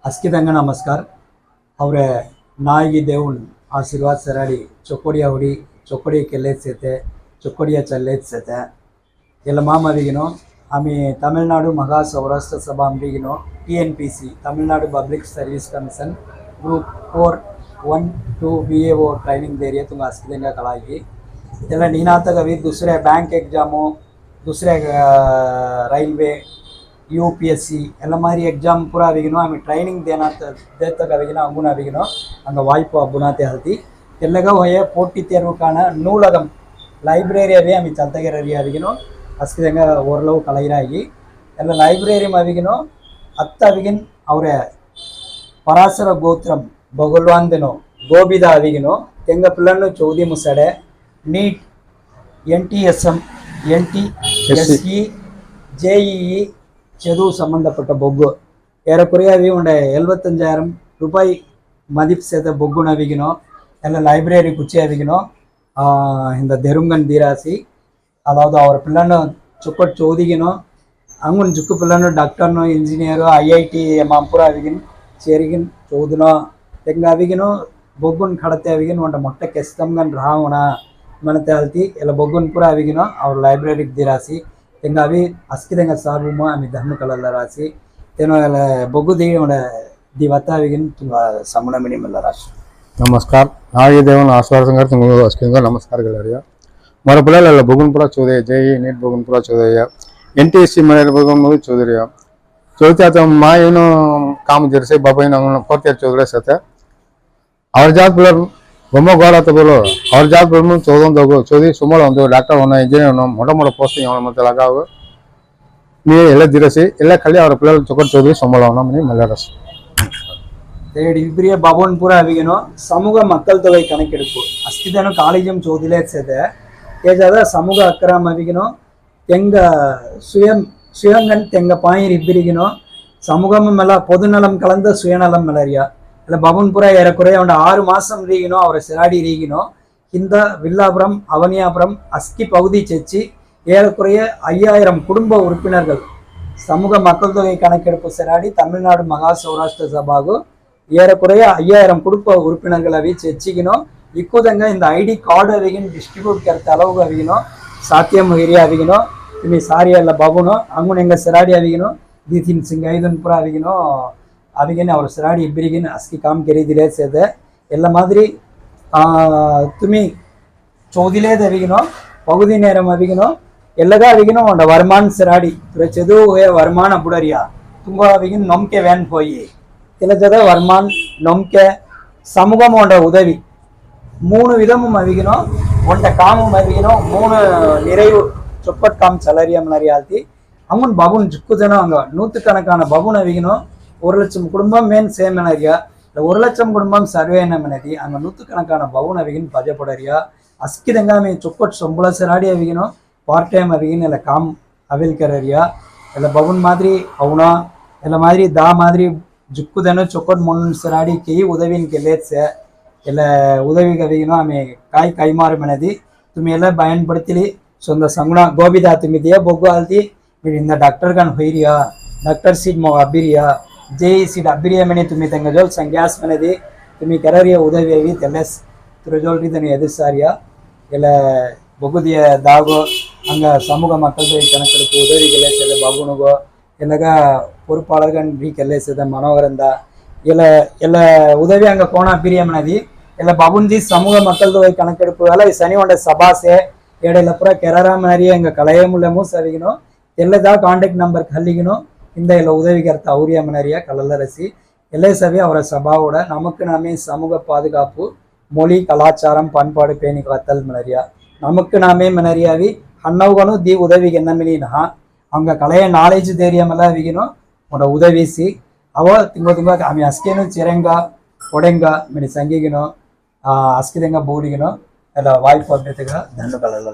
अस्किदंगा नमस्कार ಅವ್ರೆ ನಾಯಿಗೆ ದೇವನ್ आशीर्वाद सराड़ी चोकोड़िया हुडी चोकोड़िया केलेत्सेते चोकोड़िया चल्लेत्सेते ಎಲ್ಲ ಮಾಮವಿಗಿನೋ ಆಮಿ ತಮಿಳುನಾಡು ಮಹಾ ಸೌರಾಷ್ಟ್ರ ಸಭಾ ಅಂಬಿಗಿನೋ TNPC Tamil Nadu public service commission group 4-1-2 BAO training दे रही है तुम अस्किदंगा कलागी ಎಲ್ಲ ನೀನಾತ ಕವಿ दूसरे बैंक एग्जामो दूसरे रैल्वे UPSC ಎಲ್ಲ மாதிரி एग्जाम पूरा आविगिनो आमी ट्रेनिंग देता कविगिनो अंगुना आविगिनो अंग वाइप अबुनाते हल्ती एल्लगा होये पोटी तेर्वुकान नूलगम लाइब्रेरी अवे आमी चलतगिररी आविगिनो अस्किदंगा ओरलव कलैरागी एल्ल लाइब्रेरी आविगिनो अत्त आविगिन अवरे पराशर गोत्रम बगुलवांदेनो गोबिदा आविगिनो तेंग पिल्लनु चौदी मुसडे नीट NTSM NTSE JEE चदुवु संबंधपट्ट बोग्गु ஏறக்குறையவே உண்ட 75000 ரூபாய் மதிப்பு சேர்த்த பொக்கு நவிக்கணும் எல்லாம் லைப்ரரி குச்சி அவிக்கணும் இந்த தெருங்கன் தீராசி அதாவது அவர் பிள்ளைன்னு சுக்கட் சோதிக்கணும் அங்குன் சுக்கு பிள்ளைன்னு டாக்டர்னோ இன்ஜினியரோ IIT மாம்பூரா அவிக்கணும் சேரிகின் சோதனோ தெங்க அவிக்கணும் பொக்குன் கடத்தை அவிக்கணும் உண்ட மொட்டை கெஸ்தம்கன் ராவணா मनते हल्ती ಎಲ್ಲ ಬೊಗ್ಗುನ್ ಪೂರ ಅವಿಗಿನೋ ಅವ್ರ ಲೈಬ್ರರಿಗೆ ದಿರಾಸಿ ತೆಂಗ ಅವಿ अस्किदंगा ಸಾರ್ವಮ ಆಮಿ ಧರ್ಮ ಕಲಲ್ಲ ರಾಸಿ तेनो ಎಲ್ಲ ಬೊಗ್ಗು ದಿ ಒಡ ದಿವತ ಅವಿಗಿನ ತುಂಬಾ ಸಮಣ ಮಿನಿಮಲ್ಲ ರಾಶಿ नमस्कार नागी देवन आस्वार संगर तुंगो अस्किदंगा नमस्कार गलरिया मर पिल्लल बొగ్గుन पूरा चोदे JEE नीट बొగ్గుन पूरा चोदया NTSC मरे बొగ్గుन नु चोदरिया चोदते त मा ಏನು काम जरसे बाबा इन 4th ईयर चोदले सते और जात पिल्लर बम्मा गोड़ा तो बोलो और जात बोलो 14 दो चौधरी सुमल ಒಂದು ಡಾಕ್ಟರ್ होना इंजीनियर होना मोटा मोटा पोस्टिंग होना ಮತ್ತೆ लगाव ನೀ ಎಲ್ಲ ದಿರಸಿ ಎಲ್ಲ ಖಾಲಿ ಅವರ पिल्लर चोकट चौधरी सुमल होना मनी मलरस தேடி இப்ரிய பவன்புர அவிகனோ சமூக மக்கள் தொகை கணக்கெடுப்பு अस्किदंगा காலேஜம் சோதிலேச்சதே ஏஜாத சமூக அக்கரம் அவிகனோ தெங்க சுயங்கன் தெங்க பாயிர் இப்ரிகினோ சமூகம் மேல பொதுநலம் கலந்த சுயநலம் மலரியா ಇಲ್ಲ ಬವನ್ಪುರ ಏರಕುರೆ ಒಂದು 6 மாசம் ರೀಗಿನೋ ಅವರ ಸಿರಾಡಿ ರೀಗಿನೋ ಹಿಂದ வில்லாபுரம் அவனியாபுரம் அஸ்கி பகுதி செச்சி ஏறக்குறைய 5000 குடும்ப உறுப்பினர்கள் சமூக மக்கள் தொகை கணக்கெடுப்பு சிராடி தமிழ்நாடு மகா சௌராஷ்டிர சபாகு ஏறக்குறைய 5000 குடும்ப உறுப்பினர்கள் அவி செச்சிகினோ ಇಕ್ಕುದಂಗ இந்த ID ಕಾರ್ಡ್ ಅವಿಗಿನ ಡಿಸ್ಟ್ರಿಬ್ಯೂಟ್ करता அளவுக்கு ಅವಿಗಿನೋ ಸಾತ್ಯಂ ಹಿರಿಯ ಅವಿಗಿನೋ ಇಮಿ ಸಾರಿ ಎಲ್ಲ ಬಗುನೋ ಅಂಗುನೆಂಗ ಸಿರಾಡಿ ಅವಿಗಿನೋ ದಿತಿನ್ ಸಿಂಗ್ ಐದನ್ಪುರ ಅವಿಗಿನೋ अविगेन और सिराड़ी इब्बरिगिन अस्की काम करी दिले सेदे ಎಲ್ಲ ಮಾದರಿ ತುಮಿ ಚೋದಿಲೇದ ಅವಿಗಿನೋ ಪಗುದಿ ನೇರಂ ಅವಿಗಿನೋ ಎಲ್ಲಗ ಅವಿಗಿನೋ ಒಂದ ವರಮಾನ ಸಿರಾಡಿ ತುರಚದು ವರಮಾನ ಬುಡರಿಯಾ ತುಂಬಾ ಅವಿಗಿನ ನಂಬಿಕೆ ವ್ಯಾನ್ ಹೋಯಿ ಎಲ್ಲ ಜದ ವರಮಾನ ನಂಬಿಕೆ ಸಮೂಹம் ಒಂದ ಉದವಿ ಮೂರು ವಿಧಮು ಅವಿಗಿನೋ ಒಂದ ಕಾಮು ಅವಿಗಿನೋ ಮೂರು நிறைவு ಚೊಪ್ಪಟ್ ಕಾಮ್ ಚಲರಿಯಂ ನರಿಯಾಲ್ತಿ ಅಮ್ಮನ್ ಬಾಬುನ್ ಜುಕ್ಕುದನ ಅಂಗ ನೂತಕನಕಾನ ಬಾಬುನ ಅವಿಗಿನೋ 1 லட்சம் குடும்பம் மேன் சேமனரியா இல்ல 1 லட்சம் குடும்பம் சர்வேன மனதி அங்க நூத்துக்கணக்கான பவுன் அவிகின் பஜப்படரியா अस्किदंगा में चोक्कट संबಳ सराडी अविगिनो पार्ट टाइम अविगिन ಎಲ್ಲ काम अविल कररिया ಎಲ್ಲ ಬವುನ್ ಮಾದರಿ ಅವನಾ ಎಲ್ಲ ಮಾದರಿ ದಾ ಮಾದರಿ ಜುಕ್ಕುದನ ಚೊಕ್ಕಟ್ ಮೊನ್ ಸರಾಡಿ ಕೈ ಉದವಿನ್ ಕೆಲೇತ್ಸೆ ಎಲ್ಲ ಉದವಿಗೆ ಅವಿಗಿನೋ ಆಮೆ ಕಾಯಿ ಕೈಮಾರು ಮನದಿ ತುಮಿ ಎಲ್ಲ பயன்படுத்திಲಿ சொந்த ಸಂಗುಣ ಗೋಬಿದಾ ತುಮಿದಿಯ ಬೊಗ್ಗು ಆಲ್ತಿ ಇಂದ ಡಾಕ್ಟರ್ ಗನ್ ಹೋಯಿರಿಯಾ डॉक्टर सीट मो अबिरिया JEE सीट अबिरिया मने तुम्ही तंगजोल संज्ञास मनेदी तुम्ही कररिया उदवियवी तेलस तुरजोल रीतनी एदुसारिया ಎಲ್ಲ ಬೊಗುದಿಯ ದಾಗೋ ಅಂಗ ಸಮೂಹ மக்கள் தொகை கணக்கெடுப்பு உதவிகளை செய்த பகுனுகோ ಎಲ್ಲಗ பொறுப்பாளர்கள் ரீக்கல்லே செய்த மனோகரந்த ಎಲ್ಲ உதவி அங்க கோணா பிரியமனதி ಎಲ್ಲ பகுந்தி சமூக மக்கள் தொகை கணக்கெடுப்பு வேலை சனி ஒண்ட சபாசே ஏடையில புற ಕೆರರಾಮನರಿಯ ಅಂಗ ಕಲಯமுಲ್ಲಮು ಸವಿಗಿನೋ ಎಲ್ಲದಾ ಕಾಂಟ್ಯಾಕ್ಟ್ ನಂಬರ್ ಕಲ್ಲಿಗಿನೋ இந்த ಎಲ್ಲ உதவிகர்த்த ஔரியமனரியா கலல்லரசி எல்லை சபை அவர சபாவோட நமக்கு நாமே சமூக பாதுகாப்பு மொழி கலாச்சாரம் பண்பாடு பேணி காத்தல் மனரியா நமக்கு நாமே மனரியாவி ಹನ್ನವುಗನು ದಿ ಉದವಿಗೆ ಎನ್ನಮಿನಿನ ಹಂಗ ಕಲೆಯ ನಾಲೆಜ್ ಧೈರ್ಯಮೆಲ್ಲ ಅವಿಗಿನೋ ಒಡ ಉದವಿಸಿ ಅವ ತಿಂಗ ಆಮೆ ಅಸ್ಕೇನು ಚಿರಂಗ ಒಡೆಂಗ ಮಿನಿ ಸಂಗಿಗಿನೋ अस्किदंगा ಬೋಡಿಗಿನೋ ಎಲ್ಲ ವಾಯ್ಪು ಅಭ್ಯರ್ಥಿಗಳ ಧನ್ಯವಾದಗಳು.